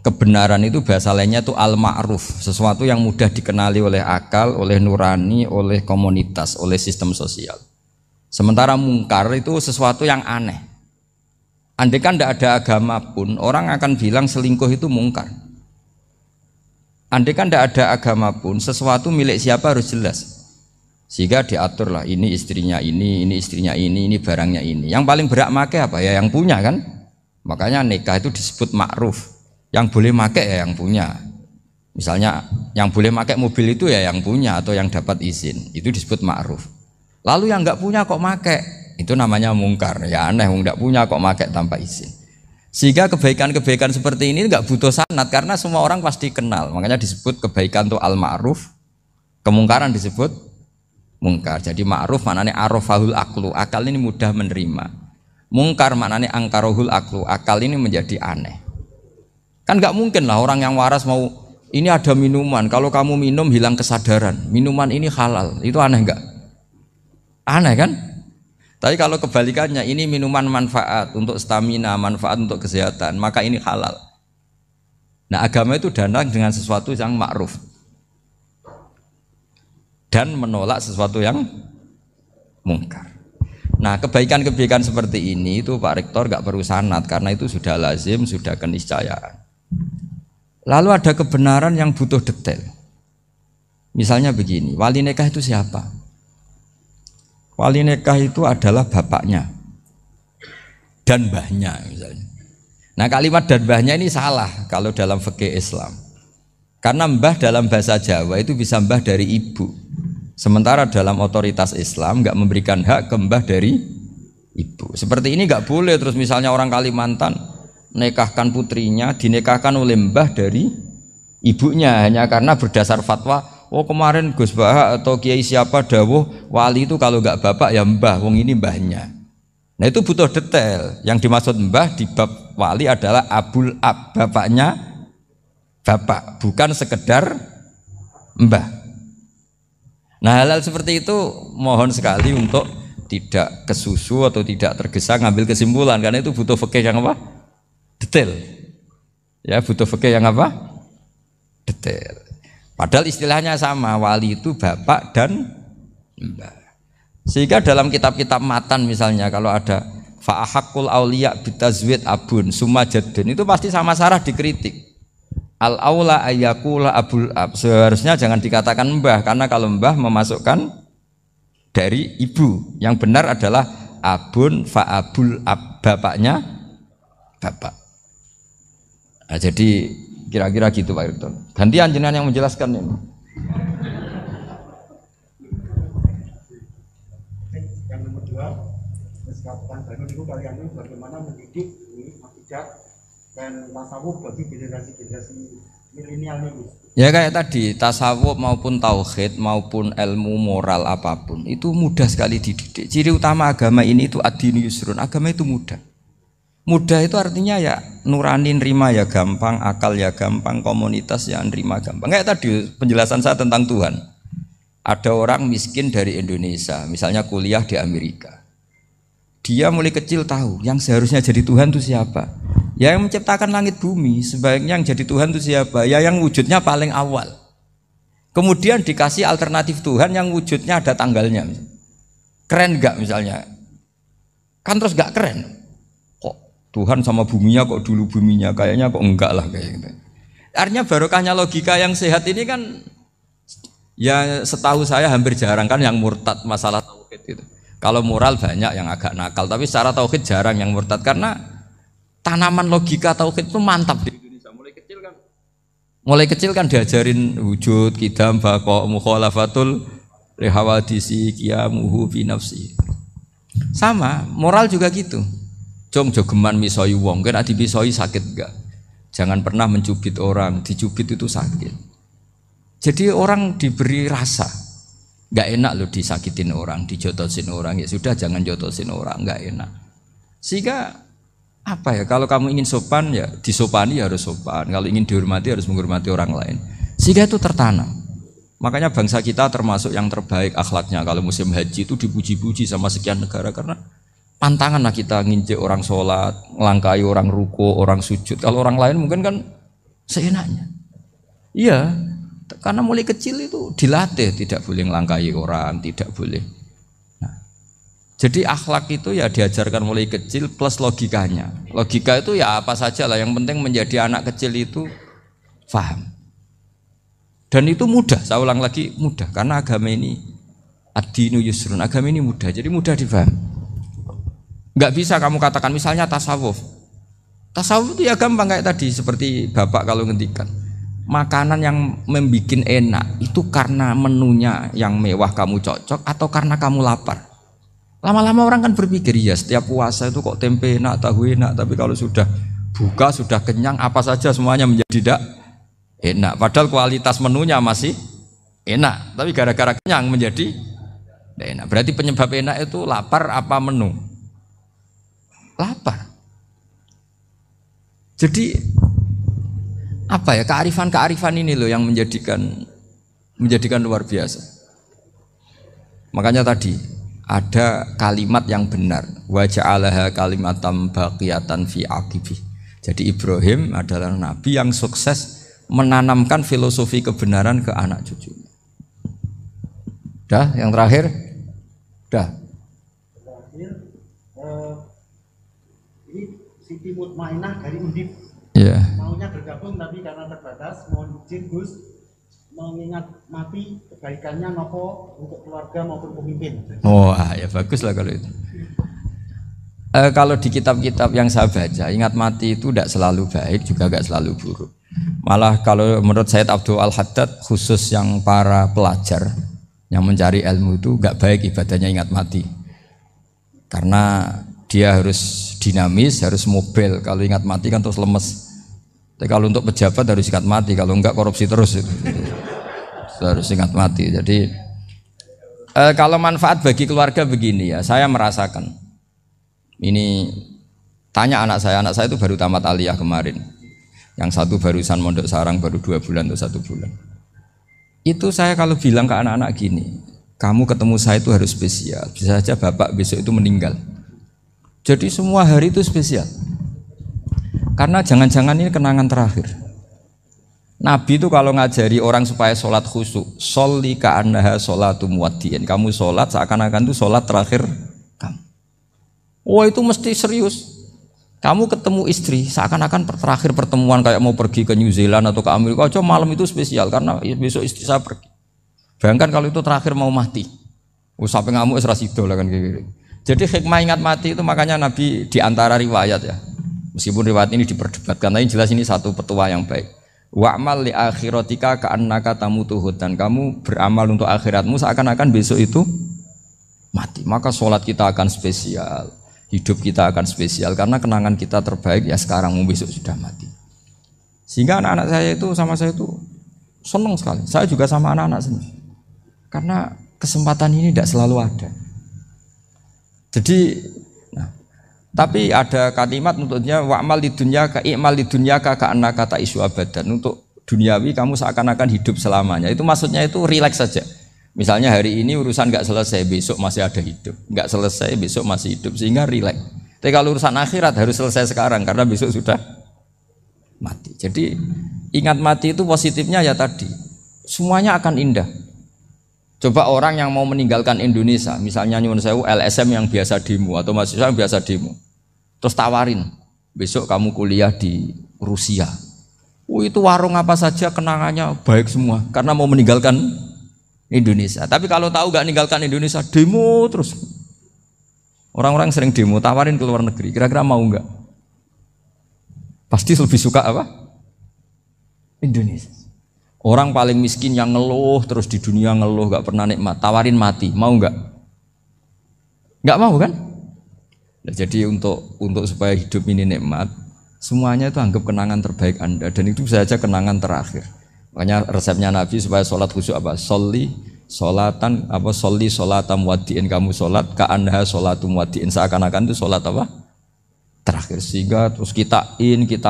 kebenaran itu bahasa lainnya itu al-ma'ruf, sesuatu yang mudah dikenali oleh akal, oleh nurani, oleh komunitas, oleh sistem sosial. Sementara mungkar itu sesuatu yang aneh. Andai kan tidak ada agama pun, orang akan bilang selingkuh itu mungkar. Andai kan tidak ada agama pun, sesuatu milik siapa harus jelas. Sehingga diaturlah ini istrinya ini istrinya ini barangnya ini. Yang paling berhak make apa ya yang punya kan. Makanya nikah itu disebut ma'ruf. Yang boleh make ya yang punya. Misalnya yang boleh make mobil itu ya yang punya atau yang dapat izin. Itu disebut ma'ruf. Lalu yang nggak punya kok make, itu namanya mungkar. Ya aneh, nggak punya kok make tanpa izin. Sehingga kebaikan-kebaikan seperti ini nggak butuh sanad karena semua orang pasti kenal. Makanya disebut kebaikan itu al-ma'ruf, kemungkaran disebut mungkar. Jadi ma'ruf maknanya arafahul aklu, akal ini mudah menerima. Mungkar maknanya angkarohul aklu, akal ini menjadi aneh. Kan nggak mungkin lah orang yang waras mau Ini ada minuman, kalau kamu minum hilang kesadaran. Minuman ini halal. Itu aneh enggak? Aneh kan? Tapi kalau kebalikannya, ini minuman manfaat untuk stamina, manfaat untuk kesehatan, maka ini halal. Nah, agama itu datang dengan sesuatu yang ma'ruf dan menolak sesuatu yang mungkar. Nah, kebaikan-kebaikan seperti ini itu Pak Rektor gak perlu sanad karena itu sudah lazim, sudah keniscayaan. Lalu ada kebenaran yang butuh detail. Misalnya begini, wali nikah itu siapa? Wali nikah itu adalah bapaknya dan mbahnya misalnya. Nah, kalimat dan mbahnya ini salah kalau dalam fikih Islam. Karena mbah dalam bahasa Jawa itu bisa mbah dari ibu. Sementara dalam otoritas Islam nggak memberikan hak ke mbah dari ibu. Seperti ini nggak boleh. Terus misalnya orang Kalimantan nikahkan putrinya dinikahkan oleh mbah dari ibunya hanya karena berdasar fatwa. Oh kemarin Gus Bah atau Kiai siapa dawuh wali itu kalau nggak bapak ya mbah. Wong ini mbahnya. Nah itu butuh detail. Yang dimaksud mbah di bab wali adalah abul ab, bapaknya bapak, bukan sekedar mbah. Nah hal-hal seperti itu mohon sekali untuk tidak kesusu atau tidak tergesa ngambil kesimpulan karena itu butuh fikih yang apa? Detail. Ya butuh fikih yang apa? Detail. Padahal istilahnya sama, wali itu bapak dan mbah. Sehingga dalam kitab-kitab matan misalnya kalau ada fa'ahakul auliya bitazwid abun summa jaddun itu pasti sama Sarah dikritik. Al aula ayyakula abul ab, seharusnya jangan dikatakan mbah karena kalau mbah memasukkan dari ibu. Yang benar adalah abun fa'abul ab, bapaknya bapak. Nah, jadi kira-kira gitu Pak Irton. Gantian jenengan yang menjelaskan ini.
Yang nomor 2, Kepala Bangun itu kalian ini bagaimana mendidik ini akidah dan tasawuf bagi generasi-generasi milenial ini.
Ya kayak tadi, tasawuf maupun tauhid maupun ilmu moral apapun itu mudah sekali dididik. Ciri utama agama ini itu ad-dinu yusrun, agama itu mudah. Mudah itu artinya ya nurani nerima ya gampang, akal ya gampang, komunitas ya nerima gampang. Kayak tadi penjelasan saya tentang Tuhan. Ada orang miskin dari Indonesia, misalnya kuliah di Amerika. Dia mulai kecil tahu yang seharusnya jadi Tuhan itu siapa. Ya yang menciptakan langit bumi, sebaiknya yang jadi Tuhan itu siapa? Ya yang wujudnya paling awal. Kemudian dikasih alternatif Tuhan yang wujudnya ada tanggalnya. Keren gak misalnya? Kan terus gak keren. Tuhan sama buminya kok dulu buminya, kayaknya kok enggak lah kayak gitu. Artinya barokahnya logika yang sehat ini kan ya setahu saya hampir jarang kan yang murtad masalah tauhid itu. Kalau moral banyak yang agak nakal, tapi secara tauhid jarang yang murtad karena tanaman logika tauhid itu mantap di Indonesia. Mulai kecil kan diajarin wujud, qidam, baqa, mukhalafatul lihawadisi, qiyamuhu fi nafsi. Sama, moral juga gitu. Jong jogeman misoi wong, kan adi misoi sakit enggak? Jangan pernah mencubit orang, dicubit itu sakit. Jadi orang diberi rasa, enggak enak loh disakitin orang, dijotosin orang, ya sudah jangan jotosin orang, enggak enak. Sehingga apa ya? Kalau kamu ingin sopan ya disopani ya harus sopan. Kalau ingin dihormati harus menghormati orang lain. Sehingga itu tertanam. Makanya bangsa kita termasuk yang terbaik akhlaknya. Kalau musim haji itu dipuji-puji sama sekian negara karena pantangan lah kita nginjek orang sholat, melangkai orang ruko, orang sujud. Kalau orang lain mungkin kan seenaknya. Iya, karena mulai kecil itu dilatih tidak boleh melangkai orang, tidak boleh. Nah, jadi akhlak itu ya diajarkan mulai kecil plus logikanya. Logika itu ya apa saja lah, yang penting menjadi anak kecil itu paham. Dan itu mudah, saya ulang lagi mudah karena agama ini ad-dinu yusrun, agama ini mudah, jadi mudah difahami. Enggak bisa kamu katakan misalnya tasawuf. Tasawuf itu ya gampang kayak tadi seperti Bapak kalau ngendikan. Makanan yang membikin enak itu karena menunya yang mewah kamu cocok atau karena kamu lapar. Lama-lama orang kan berpikir ya setiap puasa itu kok tempe enak, tahu enak, tapi kalau sudah buka, sudah kenyang apa saja semuanya menjadi tidak enak. Padahal kualitas menunya masih enak, tapi gara-gara kenyang menjadi tidak enak. Berarti penyebab enak itu lapar apa menu? Lapar. Jadi apa ya, kearifan ini loh yang menjadikan luar biasa. Makanya tadi ada kalimat yang benar, wa ja'alaha kalimatam baqiyatan fi aqibih. Jadi Ibrahim adalah nabi yang sukses menanamkan filosofi kebenaran ke anak cucunya. Dah, yang terakhir. Dah.
Ini Siti Mutmainah dari Undip.
Iya.
Maunya bergabung tapi karena terbatas, mohon izin Gus mengingat mati kebaikannya nopo untuk keluarga maupun pemimpin.
Oh, ya bagus lah kalau itu. Kalau di kitab-kitab yang saya baca, ingat mati itu tidak selalu baik, juga tidak selalu buruk. Malah kalau menurut Sayyid Abdul Al-Haddad, khusus yang para pelajar yang mencari ilmu itu nggak baik ibadahnya ingat mati, karena dia harus dinamis, harus mobil. Kalau ingat mati kan terus lemes. Tapi kalau untuk pejabat harus ingat mati, kalau enggak korupsi terus itu. Harus ingat mati. Jadi kalau manfaat bagi keluarga begini ya, saya merasakan. Ini tanya anak saya itu baru tamat aliyah kemarin. Yang satu barusan mondok sarang baru 2 bulan atau 1 bulan. Itu saya kalau bilang ke anak-anak gini, kamu ketemu saya itu harus spesial. Bisa saja bapak besok itu meninggal. Jadi semua hari itu spesial. Karena jangan-jangan ini kenangan terakhir. Nabi itu kalau ngajari orang supaya sholat khusyuk, sholli ka'annaha sholatu muwaddi'in. Kamu sholat seakan-akan itu sholat terakhir kamu. Oh itu mesti serius. Kamu ketemu istri seakan-akan terakhir pertemuan, kayak mau pergi ke New Zealand atau ke Amerika aja, malam itu spesial karena besok istri saya pergi. Bayangkan kalau itu terakhir mau mati, sampai ngamuk serasido lah kan gitu. Jadi hikmah ingat mati itu makanya Nabi diantara riwayat ya, meskipun riwayat ini diperdebatkan, tapi jelas ini satu petua yang baik. Wa'mal li akhiratika ka'annaka tamutuhud, dan kamu beramal untuk akhiratmu seakan-akan besok itu mati. Maka sholat kita akan spesial, hidup kita akan spesial karena kenangan kita terbaik ya sekarang, besok sudah mati. Sehingga anak-anak saya itu sama saya itu senang sekali. Saya juga sama anak-anak senang. Karena kesempatan ini tidak selalu ada. Jadi, tapi ada kalimat untuknya wa'mal lidunyaka i'mal lidunyaka ka'annaka ta'isu abadan. Untuk duniawi kamu seakan-akan hidup selamanya. Itu maksudnya itu rileks saja. Misalnya hari ini urusan nggak selesai, besok masih ada hidup. Nggak selesai, besok masih hidup, sehingga rileks. Tapi kalau urusan akhirat harus selesai sekarang karena besok sudah mati. Jadi ingat mati itu positifnya ya tadi, semuanya akan indah. Coba orang yang mau meninggalkan Indonesia, misalnya nyuwun sewu LSM yang biasa demo atau mahasiswa yang biasa demo, terus tawarin besok kamu kuliah di Rusia. Itu warung apa saja kenangannya baik semua karena mau meninggalkan Indonesia. Tapi kalau tahu gak ninggalkan Indonesia, demo terus. Orang-orang sering demo, tawarin ke luar negeri, kira-kira mau nggak? Pasti lebih suka apa? Indonesia. Orang paling miskin yang ngeluh terus di dunia ngeluh, gak pernah nikmat, tawarin mati, mau nggak? Nggak mau kan? Nah, jadi untuk supaya hidup ini nikmat, semuanya itu anggap kenangan terbaik Anda, dan itu bisa saja kenangan terakhir. Makanya resepnya Nabi supaya sholat khusyuk apa? Sholli sholatam wadi'in, kamu sholat ka'anha sholatum wadi'in, seakan-akan itu sholat apa? Terakhir. Sehingga terus kita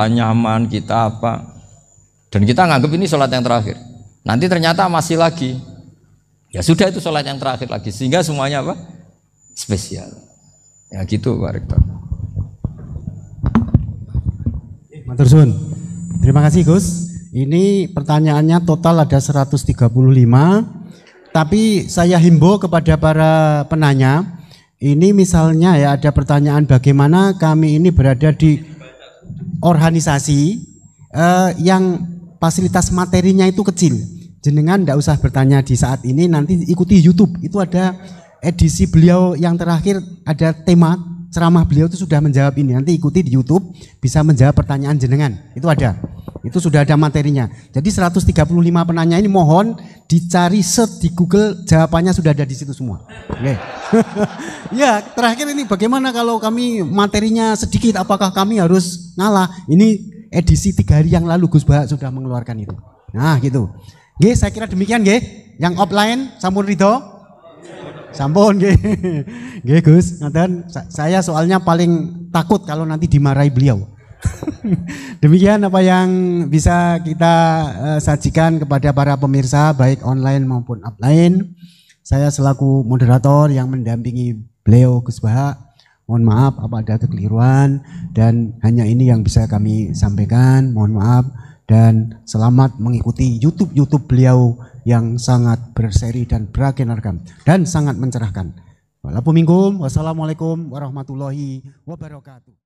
nyaman, kita apa, dan kita nganggap ini sholat yang terakhir. Nanti ternyata masih lagi, ya sudah itu sholat yang terakhir lagi, sehingga semuanya apa? Spesial. Ya gitu Pak Rektor.
Matur suwun. Terima kasih Gus. Ini pertanyaannya total ada 135, tapi saya himbau kepada para penanya, ini misalnya ya ada pertanyaan bagaimana kami ini berada di organisasi yang fasilitas materinya itu kecil. Jenengan tidak usah bertanya di saat ini, nanti ikuti YouTube, itu ada edisi beliau yang terakhir, ada tema ceramah beliau itu sudah menjawab ini, nanti ikuti di YouTube, bisa menjawab pertanyaan jenengan, itu ada. Itu sudah ada materinya. Jadi 135 penanya ini mohon dicari search di Google, jawabannya sudah ada di situ semua. Oke. Ya, terakhir ini bagaimana kalau kami materinya sedikit, apakah kami harus ngalah? Ini edisi 3 hari yang lalu Gus Bahak sudah mengeluarkan itu. Nah, gitu. Nggih, saya kira demikian nggih. Yang offline sampun ridho? Sampun nggih. Nggih Gus, ngaten saya soalnya paling takut kalau nanti dimarahi beliau. Demikian apa yang bisa kita sajikan kepada para pemirsa baik online maupun offline. Saya selaku moderator yang mendampingi beliau Gus Baha, mohon maaf apa ada kekeliruan dan hanya ini yang bisa kami sampaikan. Mohon maaf dan selamat mengikuti YouTube beliau yang sangat berseri dan beragenarkan dan sangat mencerahkan. Wassalamualaikum warahmatullahi wabarakatuh.